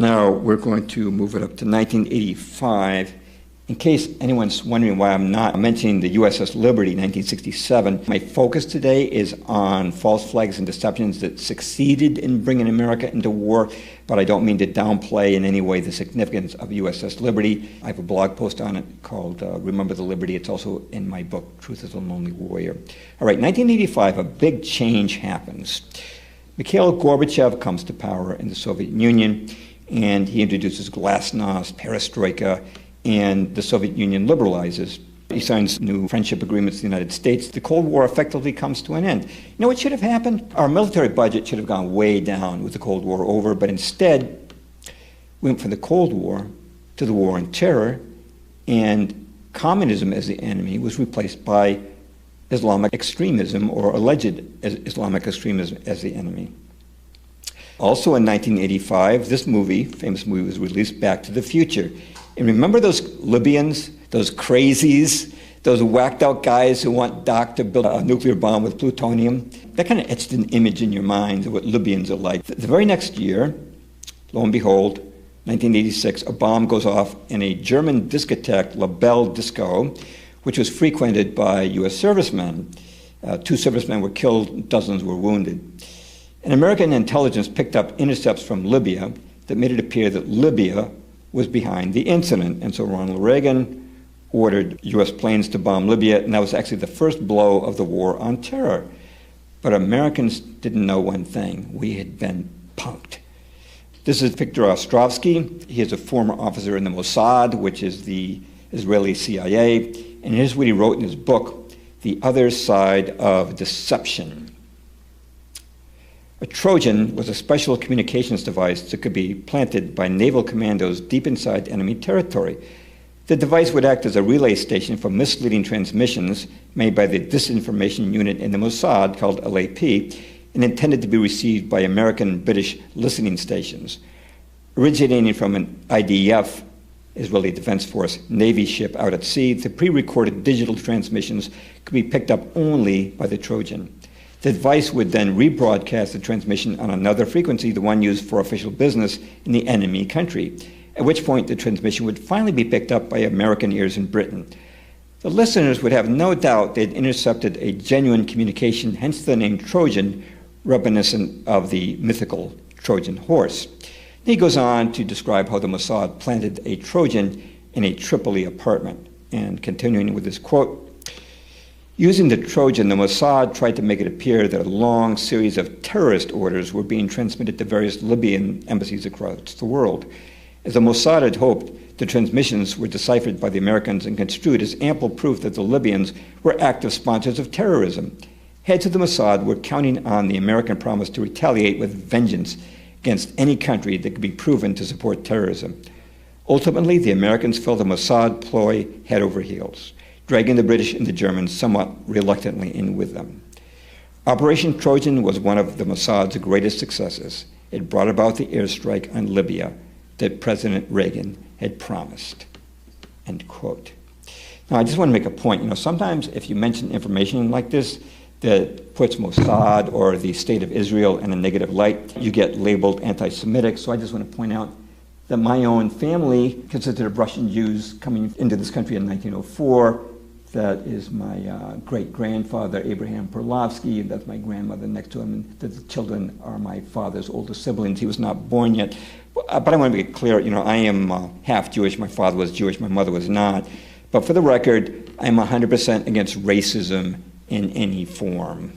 Now we're going to move it up to 1985. In case anyone's wondering why I'm not mentioning the USS Liberty, 1967, my focus today is on false flags and deceptions that succeeded in bringing America into war, but I don't mean to downplay in any way the significance of USS Liberty. I have a blog post on it called Remember the Liberty. It's also in my book, Truth is a Lonely Warrior. All right, 1985, a big change happens. Mikhail Gorbachev comes to power in the Soviet Union, and he introduces glasnost, perestroika, and the Soviet Union liberalizes. He signs new friendship agreements with the United States. The Cold War effectively comes to an end. You know what should have happened? Our military budget should have gone way down with the Cold War over, but instead we went from the Cold War to the war on terror, and communism as the enemy was replaced by Islamic extremism, or alleged Islamic extremism, as the enemy. Also in 1985, this movie, famous movie, was released, Back to the Future. And remember those Libyans, those crazies, those whacked out guys who want Doc to build a nuclear bomb with plutonium? That kind of etched an image in your mind of what Libyans are like. The very next year, lo and behold, 1986, a bomb goes off in a German discotheque, La Belle Disco, which was frequented by U.S. servicemen. 2 servicemen were killed, dozens were wounded. And American intelligence picked up intercepts from Libya that made it appear that Libya was behind the incident. And so Ronald Reagan ordered U.S. planes to bomb Libya, and that was actually the first blow of the war on terror. But Americans didn't know one thing: we had been punked. This is Viktor Ostrovsky. He is a former officer in the Mossad, which is the Israeli CIA, and here's what he wrote in his book, The Other Side of Deception. A Trojan was a special communications device that could be planted by naval commandos deep inside enemy territory. The device would act as a relay station for misleading transmissions made by the disinformation unit in the Mossad called LAP and intended to be received by American and British listening stations. Originating from an IDF, Israeli Defense Force, Navy ship out at sea, the pre-recorded digital transmissions could be picked up only by the Trojan. The device would then rebroadcast the transmission on another frequency, the one used for official business in the enemy country, at which point the transmission would finally be picked up by American ears in Britain. The listeners would have no doubt they'd intercepted a genuine communication, hence the name Trojan, reminiscent of the mythical Trojan horse. He goes on to describe how the Mossad planted a Trojan in a Tripoli apartment. And continuing with this quote, using the Trojan, the Mossad tried to make it appear that a long series of terrorist orders were being transmitted to various Libyan embassies across the world. As the Mossad had hoped, the transmissions were deciphered by the Americans and construed as ample proof that the Libyans were active sponsors of terrorism. Heads of the Mossad were counting on the American promise to retaliate with vengeance against any country that could be proven to support terrorism. Ultimately, the Americans fell the Mossad ploy head over heels, dragging the British and the Germans somewhat reluctantly in with them. Operation Trojan was one of the Mossad's greatest successes. It brought about the airstrike on Libya that President Reagan had promised. End quote. Now, I just want to make a point. Sometimes if you mention information like this that puts Mossad or the State of Israel in a negative light, you get labeled anti-Semitic. So I just want to point out that my own family consisted of Russian Jews coming into this country in 1904. That is my great-grandfather, Abraham Perlovsky, and that's my grandmother next to him, and the children are my father's older siblings. He was not born yet. But I want to make it clear, I am half Jewish. My father was Jewish, my mother was not. But for the record, I am 100% against racism in any form.